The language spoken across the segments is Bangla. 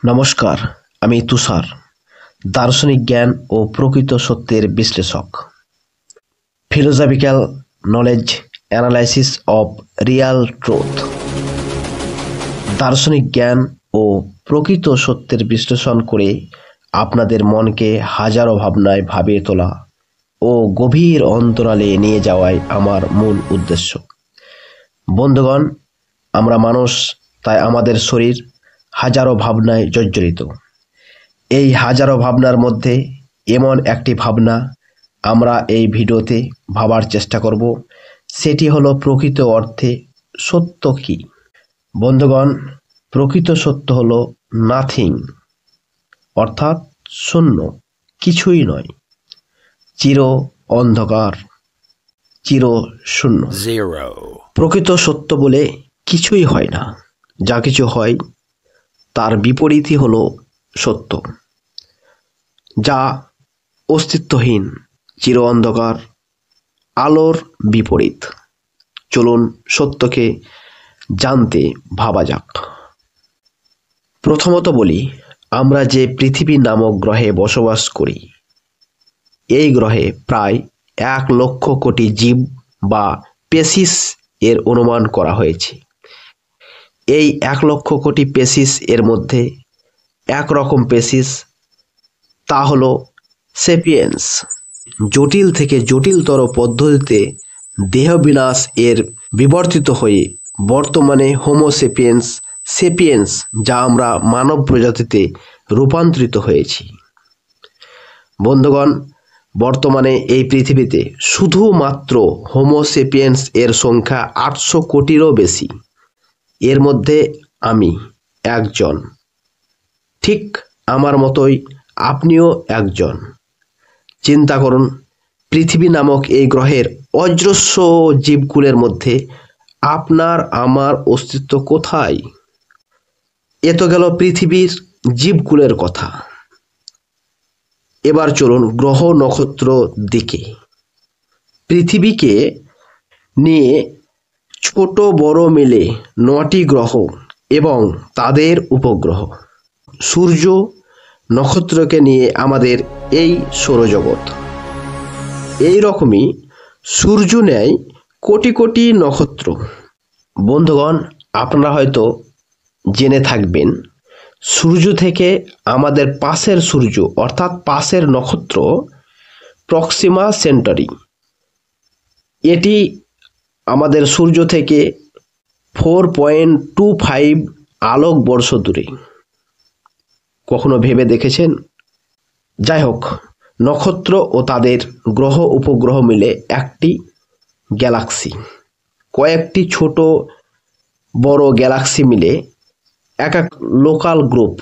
নমস্কার, আমি তুষার, দার্শনিক জ্ঞান ও প্রকৃত সত্যের বিশ্লেষক। Philosophical knowledge analysis of Real truth. দার্শনিক জ্ঞান ও প্রকৃত সত্যের বিশ্লেষণ করে আপনাদের মনকে হাজারো ভাবনায় ভাবিয়ে তোলা ও গভীর অন্তরালে নিয়ে যাওয়াই আমার মূল উদ্দেশ্য। বন্ধুগণ, আমরা মানুষ, তাই আমাদের শরীর হাজারো ভাবনায় জর্জরিত। এই হাজারো ভাবনার মধ্যে এমন একটি ভাবনা আমরা এই ভিডিওতে ভাবার চেষ্টা করব, সেটি হলো প্রকৃত অর্থে সত্য কি। বন্ধুগণ, প্রকৃত সত্য হলো নাথিং, অর্থাৎ শূন্য, কিছুই নয়, চির অন্ধকার, চির শূন্য। প্রকৃত সত্য বলে কিছুই হয় না, যা কিছু হয় তার বিপরীতই হলো সত্য, যা অস্তিত্বহীন, চির অন্ধকার, আলোর বিপরীত। চলুন সত্যকে জানতে ভাবা যাক। প্রথমত বলি, আমরা যে পৃথিবী নামক গ্রহে বসবাস করি, এই গ্রহে প্রায় 1,00,000 কোটি জীব বা স্পিসিস এর অনুমান করা হয়েছে। এই 1,00,000 কোটি স্পিসিস এর মধ্যে একরকম স্পিসিস, তা হলো সেপিয়েন্স। জটিল থেকে জটিলতর পদ্ধতিতে দেহবিন্যাস এর বিবর্তিত হয়ে বর্তমানে হোমো সেপিয়েন্স সেপিয়েন্স, যা আমরা মানব প্রজাতিতে রূপান্তরিত হয়েছি। বন্ধুগণ, বর্তমানে এই পৃথিবীতে শুধুমাত্র হোমো সেপিয়েন্স এর সংখ্যা 800 কোটিরও বেশি। এর মধ্যে আমি একজন, ঠিক আমার মতোই আপনিও একজন। চিন্তা করুন, পৃথিবী নামক এই গ্রহের অজস্র জীবকুলের মধ্যে আপনার আমার অস্তিত্ব কোথায়? এ তো গেল পৃথিবীর জীবকুলের কথা। এবার চলুন গ্রহ নক্ষত্র দিকে। পৃথিবীকে নিয়ে ছোট বড় মিলে 9টি গ্রহ এবং তাদের উপগ্রহ, সূর্য, নক্ষত্রকে নিয়ে আমাদের এই সৌরজগৎ। এই রকমই সূর্য নেয় কোটি কোটি নক্ষত্র। বন্ধুগণ, আপনারা হয়তো জেনে থাকবেন, সূর্য থেকে আমাদের পাশের সূর্য অর্থাৎ পাশের নক্ষত্র প্রক্সিমা সেন্টারি, এটি আমাদের সূর্য থেকে 4.25 আলোকবর্ষ দূরে। কখনো ভেবে দেখেছেন? যাই হোক, নক্ষত্র ও তাদের গ্রহ উপগ্রহ মিলে একটি গ্যালাক্সি। কয়েকটি ছোট বড় গ্যালাক্সি মিলে এক লোকাল গ্রুপ।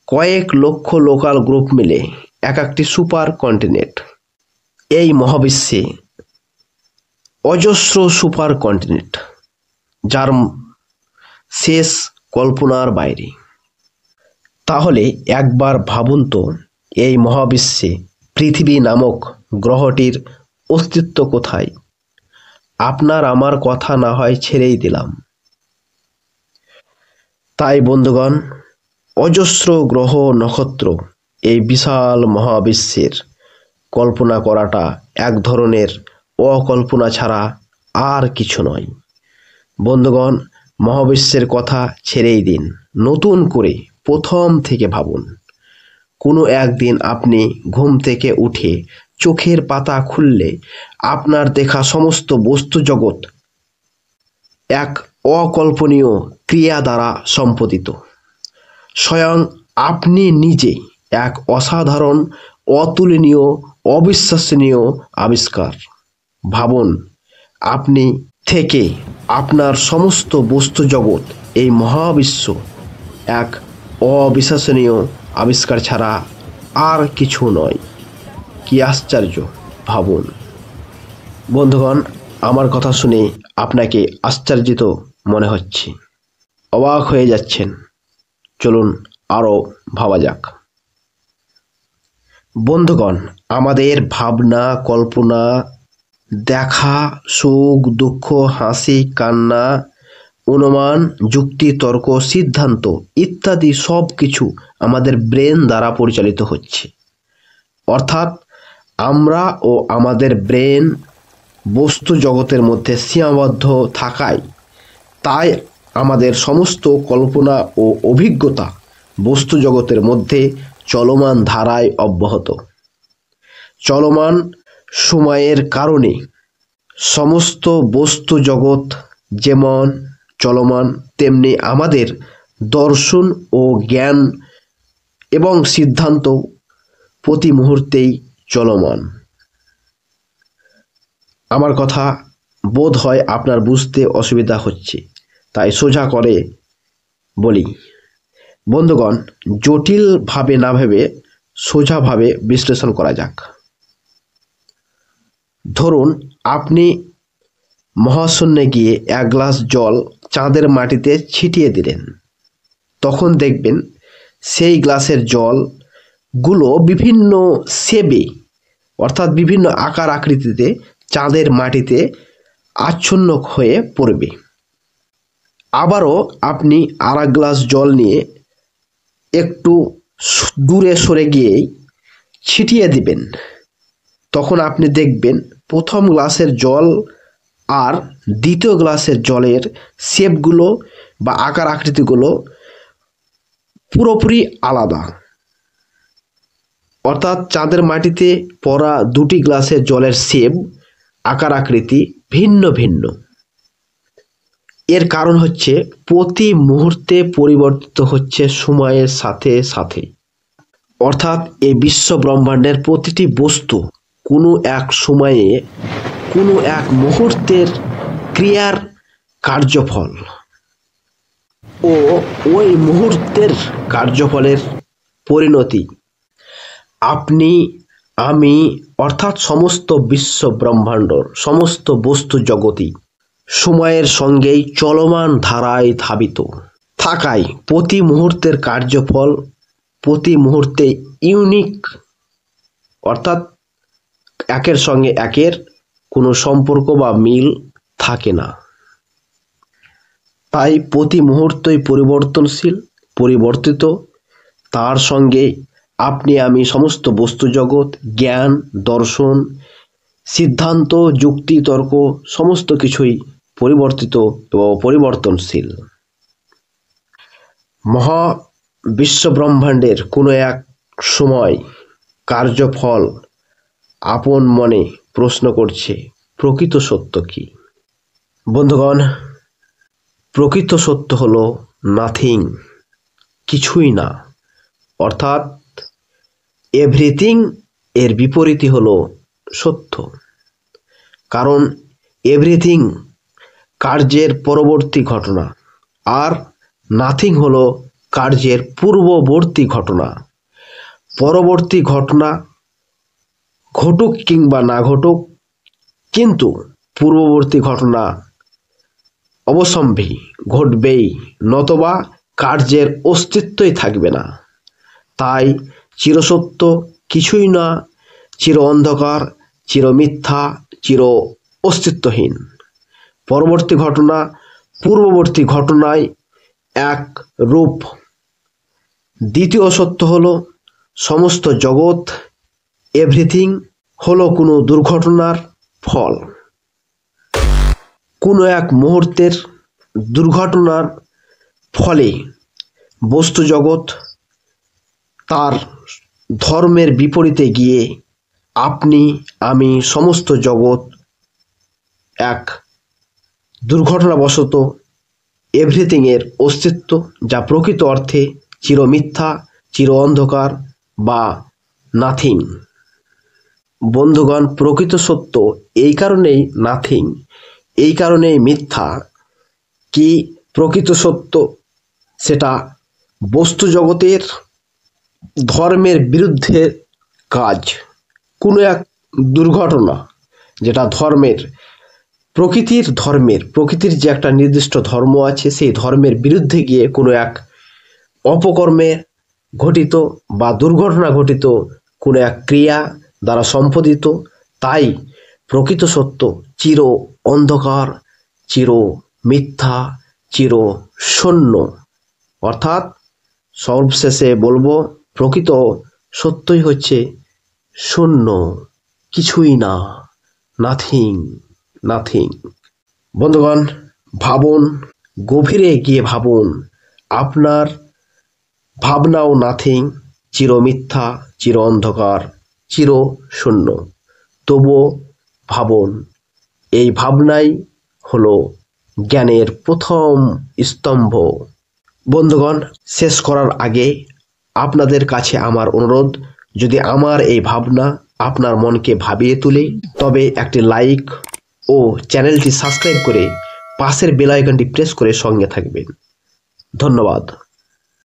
কয়েক লক্ষ লোকাল গ্রুপ মিলে একটি সুপার কন্টিনেন্ট। এই মহাবিশ্বে অজস্র সুপার কন্টিনেন্ট, যার শেষ কল্পনার বাইরে। তাহলে একবার ভাবুন তো, এই মহাবিশ্বে পৃথিবী নামক গ্রহটির অস্তিত্ব কোথায়? আপনার আমার কথা না হয় ছেড়েই দিলাম। তাই বন্ধুগণ, অজস্র গ্রহ নক্ষত্র, এই বিশাল মহাবিশ্বের কল্পনা করাটা এক ধরনের অকল্পনা ছাড়া আর কিছু নয়। বন্ধুগণ, মহাবিশ্বের কথা ছেড়েই দিন, নতুন করে প্রথম থেকে ভাবুন। কোনো একদিন আপনি ঘুম থেকে উঠে চোখের পাতা খুললে আপনার দেখা সমস্ত বস্তু জগৎ এক অকল্পনীয় ক্রিয়া দ্বারা সম্পাদিত। স্বয়ং আপনি নিজে এক অসাধারণ, অতুলনীয়, অবিশ্বাসনীয় আবিষ্কার। ভাবুন, আপনি থেকে আপনার সমস্ত বস্তু জগৎ, এই মহাবিশ্ব এক অবিশ্বাসনীয় আবিষ্কার ছাড়া আর কিছু নয়। কি আশ্চর্য, ভাবুন। বন্ধুগণ, আমার কথা শুনে আপনাকে আশ্চর্যিত মনে হচ্ছে, অবাক হয়ে যাচ্ছেন। চলুন আরও ভাবা যাক। বন্ধুগণ, আমাদের ভাবনা, কল্পনা, দেখা, সুখ দুঃখ, হাসি কান্না, অনুমান, যুক্তি, তর্ক, সিদ্ধান্ত ইত্যাদি সব কিছু আমাদের ব্রেন দ্বারা পরিচালিত হচ্ছে। অর্থাৎ আমরা ও আমাদের ব্রেন বস্তু জগতের মধ্যে সীমাবদ্ধ থাকায় তাই আমাদের সমস্ত কল্পনা ও অভিজ্ঞতা বস্তু জগতের মধ্যে চলমান ধারায় অব্যাহত। চলমান সময়ের কারণে সমস্ত বস্তু জগৎ যেমন চলমান, তেমনি আমাদের দর্শন ও জ্ঞান এবং সিদ্ধান্ত প্রতি মুহূর্তেই চলমান। আমার কথা বোধ হয় আপনার বুঝতে অসুবিধা হচ্ছে, তাই সোজা করে বলি। বন্ধুগণ, জটিলভাবে না ভেবে সোজাভাবে বিশ্লেষণ করা যাক। ধরুন আপনি মহাশূন্যে গিয়ে এক গ্লাস জল চাঁদের মাটিতে ছিটিয়ে দিলেন। তখন দেখবেন সেই গ্লাসের জলগুলো বিভিন্ন শেপে অর্থাৎ বিভিন্ন আকার আকৃতিতে চাঁদের মাটিতে আচ্ছন্ন হয়ে পড়বে। আবারও আপনি আর এক গ্লাস জল নিয়ে একটু দূরে সরে গিয়েই ছিটিয়ে দিবেন। তখন আপনি দেখবেন প্রথম গ্লাসের জল আর দ্বিতীয় গ্লাসের জলের শেপগুলো বা আকার আকৃতিগুলো পুরোপুরি আলাদা। অর্থাৎ চাঁদের মাটিতে পড়া দুটি গ্লাসের জলের শেপ, আকার আকৃতি ভিন্ন ভিন্ন। এর কারণ হচ্ছে প্রতি মুহূর্তে পরিবর্তিত হচ্ছে সময়ের সাথে সাথে। অর্থাৎ এই বিশ্ব ব্রহ্মাণ্ডের প্রতিটি বস্তু কোনো এক সময়ে কোনো এক মুহূর্তের ক্রিয়ার কার্যফল ও ওই মুহূর্তের কার্যফলের পরিণতি। আপনি, আমি অর্থাৎ সমস্ত বিশ্ব ব্রহ্মাণ্ড, সমস্ত বস্তু জগতই সময়ের সঙ্গেই চলমান ধারায় ধাবিত থাকায় প্রতি মুহূর্তের কার্যফল প্রতি মুহূর্তে ইউনিক, অর্থাৎ একের সঙ্গে একের কোনো সম্পর্ক বা মিল থাকে না। তাই প্রতি মুহূর্তই পরিবর্তনশীল, পরিবর্তিত। তার সঙ্গে আপনি, আমি, সমস্ত বস্তু জগৎ, জ্ঞান, দর্শন, সিদ্ধান্ত, যুক্তি, তর্ক সমস্ত কিছুই পরিবর্তিত এবং পরিবর্তনশীল। মহা বিশ্বব্রহ্মাণ্ডের কোনো এক সময় কার্যফল আপন মনে প্রশ্ন করছে, প্রকৃত সত্য কি? বন্ধুগণ, প্রকৃত সত্য হলো নাথিং, কিছুই না। অর্থাৎ এভরিথিং এর বিপরীতই হলো সত্য। কারণ এভরিথিং কার্যের পরবর্তী ঘটনা, আর নাথিং হলো কার্যের পূর্ববর্তী ঘটনা। পরবর্তী ঘটনা ঘটুক কিংবা না ঘটুক, কিন্তু পূর্ববর্তী ঘটনা অবশ্যম্ভাবী ঘটবেই, নতবা কার্যের অস্তিত্বই থাকবে না। তাই চিরসত্য কিছুই না, চির অন্ধকার, চির মিথ্যা, চির অস্তিত্বহীন। পরবর্তী ঘটনা পূর্ববর্তী ঘটনায় এক রূপ। দ্বিতীয় সত্য হলো সমস্ত জগৎ, এভরিথিং হলো কোনো দুর্ঘটনার ফল। কোনো এক মুহূর্তের দুর্ঘটনার ফলে বস্তু জগৎ তার ধর্মের বিপরীতে গিয়ে আপনি, আমি, সমস্ত জগৎ এক দুর্ঘটনাবশত এভরিথিংয়ের অস্তিত্ব, যা প্রকৃত অর্থে চির মিথ্যা, চির অন্ধকার বা নাথিং। বন্ধুগণ, প্রকৃত সত্য এই কারণেই নাথিং, এই কারণেই মিথ্যা কি প্রকৃত সত্য সেটা বস্তু জগতের ধর্মের বিরুদ্ধে কাজ। কোনো এক দুর্ঘটনা যেটা ধর্মের প্রকৃতির যে একটা নির্দিষ্ট ধর্ম আছে, সেই ধর্মের বিরুদ্ধে গিয়ে কোনো এক অপকর্মে ঘটিত বা দুর্ঘটনা ঘটিত কোনো এক ক্রিয়া দ্বারা সম্পাদিত। তাই প্রকৃত সত্য চির অন্ধকার, চির মিথ্যা, চির শূন্য। অর্থাৎ সর্বশেষে বলবো প্রকৃত সত্যই হচ্ছে শূন্য, কিছুই না, নাথিং, নাথিং। বন্ধুগণ, ভাবুন, গভীরে গিয়ে ভাবুন, আপনার ভাবনাও নাথিং, চির মিথ্যা, চির অন্ধকার, চির শূন্য। তবুও ভাবুন, এই ভাবনাই হলো জ্ঞানের প্রথম স্তম্ভ। বন্ধুগণ, শেষ করার আগে আপনাদের কাছে আমার অনুরোধ, যদি আমার এই ভাবনা আপনার মনকে ভাবিয়ে তোলে তবে একটি লাইক ও চ্যানেলটি সাবস্ক্রাইব করে পাশের বেল আইকনটি প্রেস করে সঙ্গে থাকবেন। ধন্যবাদ।